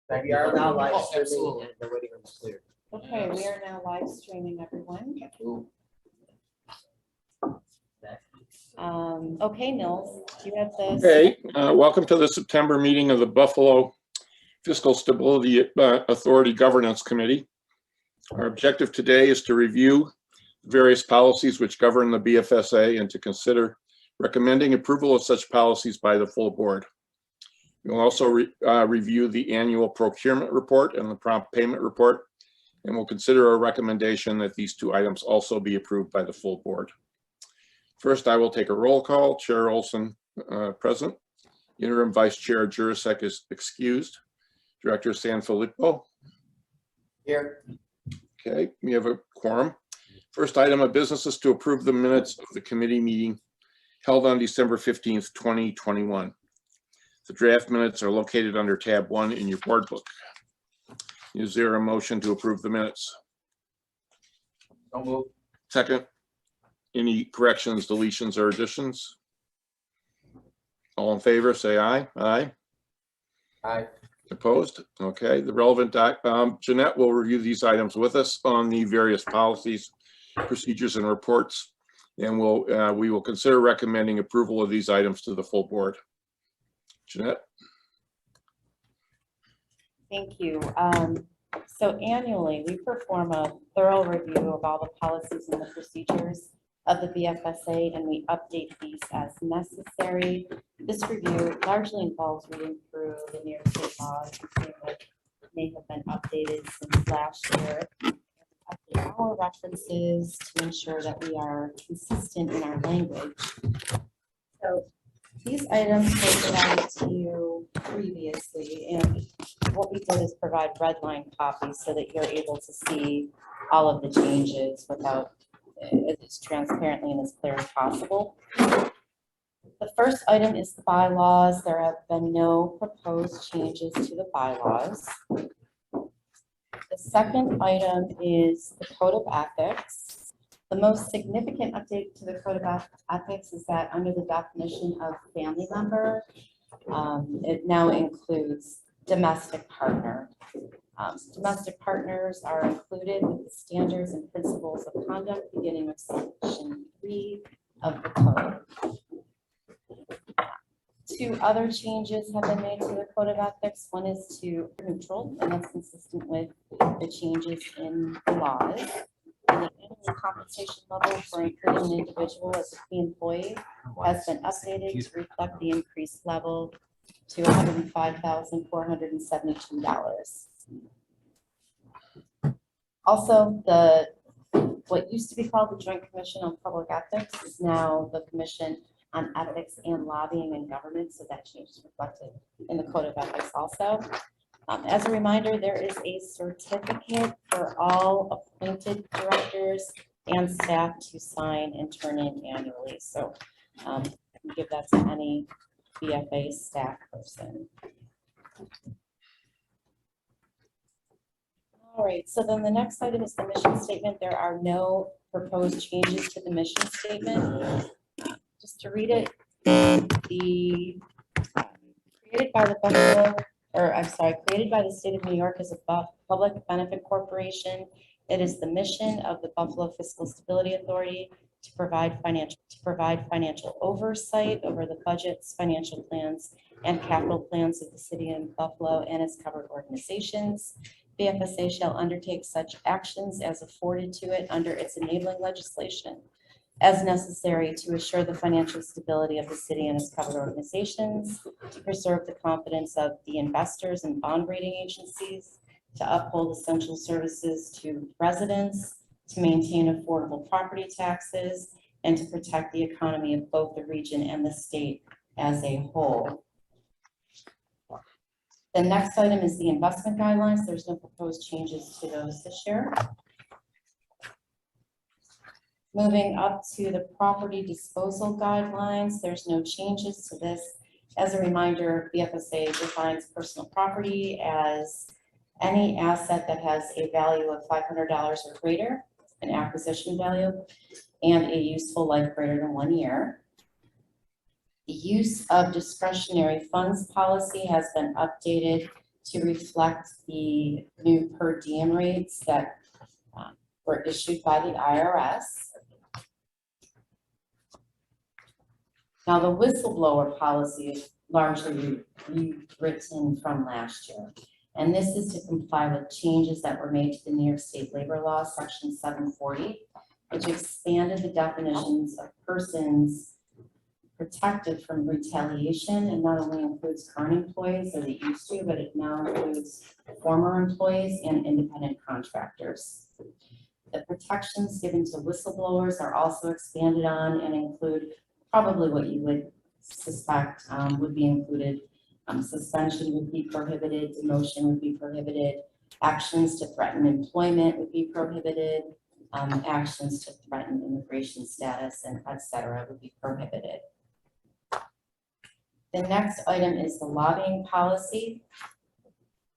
We are now live streaming absolutely. and the waiting room is clear. Okay, we are now live streaming, everyone. Okay, Nils, do you have this? Okay, welcome to the September meeting of the Buffalo Fiscal Stability Authority Governance Committee. Our objective today is to review various policies which govern the BFSA and to consider recommending approval of such policies by the full board. We'll also review the annual procurement report and the prompt payment report, and we'll consider a recommendation that these two items also be approved by the full board. First, I will take a roll call. Chair Olson present. Interim Vice Chair Jurasek is excused. Director Sanfilippo. Here. Okay, we have a quorum. First item of business is to approve the minutes of the committee meeting held on December 15th, 2021. The draft minutes are located under tab 1 in your board book. Is there a motion to approve the minutes? So move. Second. Any corrections, deletions, or additions? All in favor, say aye. Aye. Aye. Opposed? Okay, the relevant Jeanette will review these items with us on the various policies, procedures, and reports, and we will consider recommending approval of these items to the full board. Jeanette? Thank you. So annually, we perform a thorough review of all the policies and the procedures of the BFSA, and we update these as necessary. This review largely involves reading through the New York State laws that may have been updated since last year. Update our references to ensure that we are consistent in our language. So these items were provided to you previously, and what we did is provide red line copies so that you're able to see all of the changes without as transparently and as clear as possible. The first item is the bylaws. There have been no proposed changes to the bylaws. The second item is the Code of Ethics. The most significant update to the Code of Ethics is that under the definition of family member, it now includes domestic partner. Domestic partners are included with the standards and principles of conduct beginning with section 3 of the code. Two other changes have been made to the Code of Ethics. One is to neutral, and that's consistent with the changes in the laws. And the annual compensation level for recruiting an individual as a key employee has been updated to reflect the increased level to $105,472. Also, what used to be called the Joint Commission on Public Ethics is now the Commission on Ethics and Lobbying in Government, so that change is reflected in the Code of Ethics also. As a reminder, there is a certificate for all appointed directors and staff to sign and turn in annually. So you can give that to any BFA staff person. All right, so then the next item is the mission statement. There are no proposed changes to the mission statement. Just to read it, created by the state of New York as a public benefit corporation. It is the mission of the Buffalo Fiscal Stability Authority to provide financial oversight over the budgets, financial plans, and capital plans of the city of Buffalo and its covered organizations. BFSA shall undertake such actions as afforded to it under its enabling legislation as necessary to assure the financial stability of the city and its covered organizations, to preserve the confidence of the investors and bond rating agencies, to uphold essential services to residents, to maintain affordable property taxes, and to protect the economy of both the region and the state as a whole. The next item is the investment guidelines. There's no proposed changes to those this year. Moving up to the property disposal guidelines, there's no changes to this. As a reminder, BFSA defines personal property as any asset that has a value of $500 or greater, an acquisition value, and a useful life greater than 1 year. The use of discretionary funds policy has been updated to reflect the new per diem rates that were issued by the IRS. Now, the whistleblower policy is largely rewritten from last year. And this is to comply with changes that were made to the New York State Labor Law, Section 740, which expanded the definitions of persons protected from retaliation, and not only includes current employees as it used to, but it now includes former employees and independent contractors. The protections given to whistleblowers are also expanded on and include probably what you would suspect would be included. Suspension would be prohibited, demotion would be prohibited, actions to threaten employment would be prohibited, actions to threaten immigration status and et cetera would be prohibited. The next item is the lobbying policy.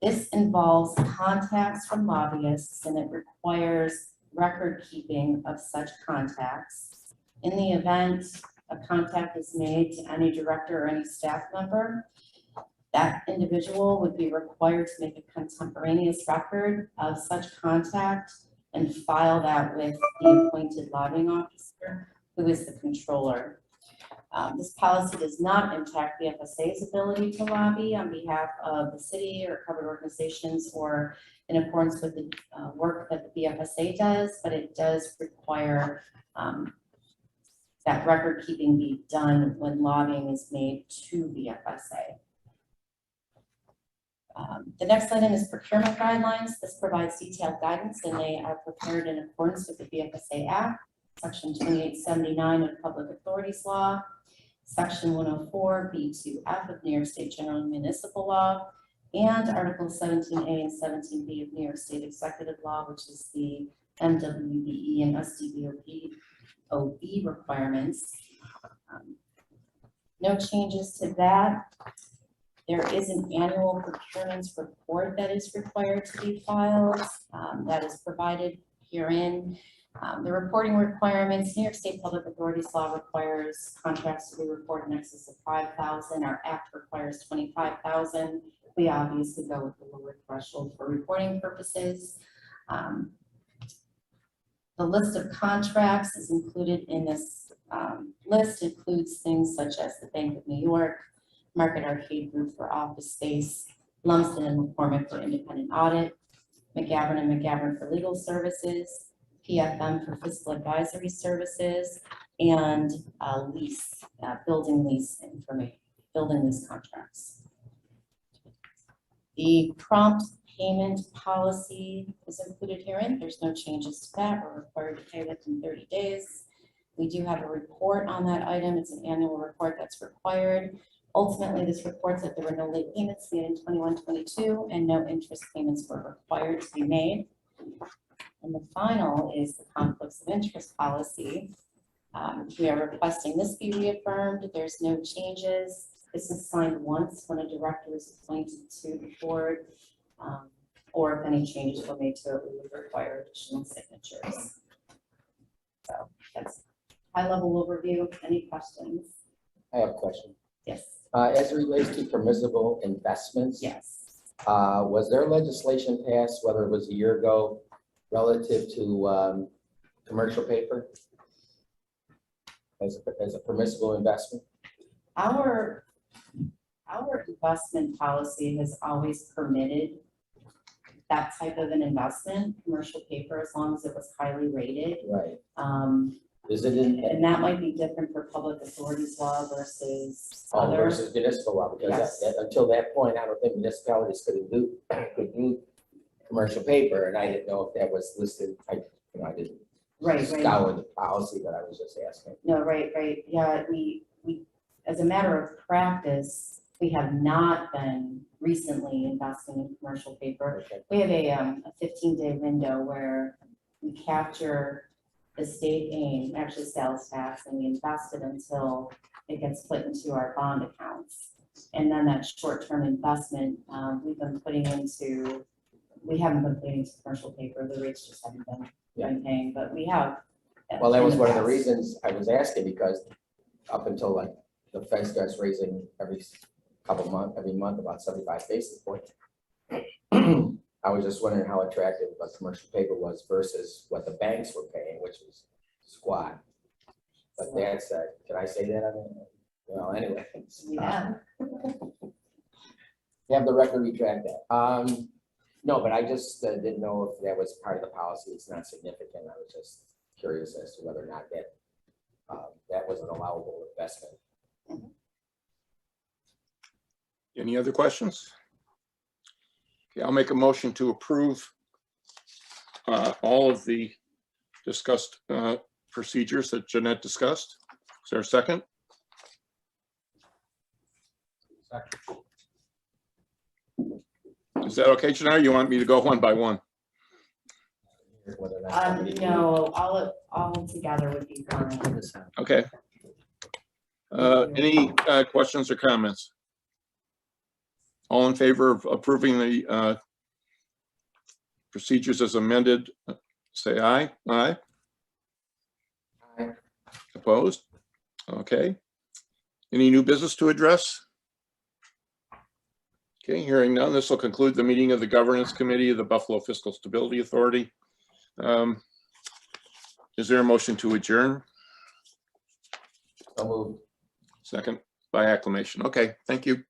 This involves contacts from lobbyists and it requires record keeping of such contacts. In the event a contact is made to any director or any staff member, that individual would be required to make a contemporaneous record of such contact and file that with the appointed lobbying officer, who is the controller. This policy does not impact BFSA's ability to lobby on behalf of the city or covered organizations or in accordance with the work that the BFSA does, but it does require that record keeping be done when lobbying is made to BFSA. The next item is procurement guidelines. This provides detailed guidance and they are prepared in accordance with the BFSA Act, Section 2879 of Public Authorities Law, Section 104 B2F of New York State General Municipal Law, and Articles 17A and 17B of New York State Executive Law, which is the MWBE and SDVOP OE requirements. No changes to that. There is an annual procurements report that is required to be filed that is provided herein. The reporting requirements, New York State Public Authorities Law requires contracts to be reported in excess of 5,000. Our Act requires 25,000. We obviously go with the lower threshold for reporting purposes. The list of contracts is included in this list. It includes things such as the Bank of New York, Market Arcade Group for office space, Lumsden and McCormick for independent audit, McGavin and McGavin for legal services, PFM for fiscal advisory services, and building lease contracts. The prompt payment policy is included herein. There's no changes to that. We're required to pay within 30 days. We do have a report on that item. It's an annual report that's required. Ultimately, this reports that there were no late payments made in 21-22 and no interest payments were required to be made. And the final is the conflicts of interest policy. We are requesting this be reaffirmed. There's no changes. This is signed once when a director is appointed to the board, or if any changes were made to it, we would require additional signatures. So that's high-level overview. Any questions? I have a question. Yes. As it relates to permissible investments, Yes. was there legislation passed, whether it was a year ago, relative to commercial paper as a permissible investment? Our investment policy has always permitted that type of an investment, commercial paper, as long as it was highly rated. Right. Is it in? And that might be different for public authorities law versus other. Versus municipal law, because Yes. until that point, I don't think municipalities could do commercial paper, and I didn't know if that was listed. I didn't scour the policy, but I was just asking. No, right. Yeah, we, as a matter of practice, we have not been recently investing in commercial paper. Okay. We have a 15-day window where we capture the state aim, actually sales tax, and we invest it until it gets put into our bond accounts. And then that short-term investment, we haven't been putting into commercial paper. The rates just haven't been paying, but we have. Well, that was one of the reasons I was asking, because up until like the Fed starts raising every month, about 75 basis points. I was just wondering how attractive a commercial paper was versus what the banks were paying, which was squat. But that's, can I say that? I mean, well, anyway. Yeah. Have the record retract that. No, but I just didn't know if that was part of the policy. It's not significant. I was just curious as to whether or not that that was an allowable investment. Any other questions? Okay, I'll make a motion to approve all of the discussed procedures that Jeanette discussed. Is there a second? Second. Is that okay, Jeanette? Or you want me to go one by one? Whether or not somebody- No, all together would be fine. Okay. Any questions or comments? All in favor of approving the procedures as amended, say aye. Aye. Aye. Opposed? Okay. Any new business to address? Okay, hearing none, this will conclude the meeting of the Governance Committee of the Buffalo Fiscal Stability Authority. Is there a motion to adjourn? So moved. Second by acclamation. Okay, thank you.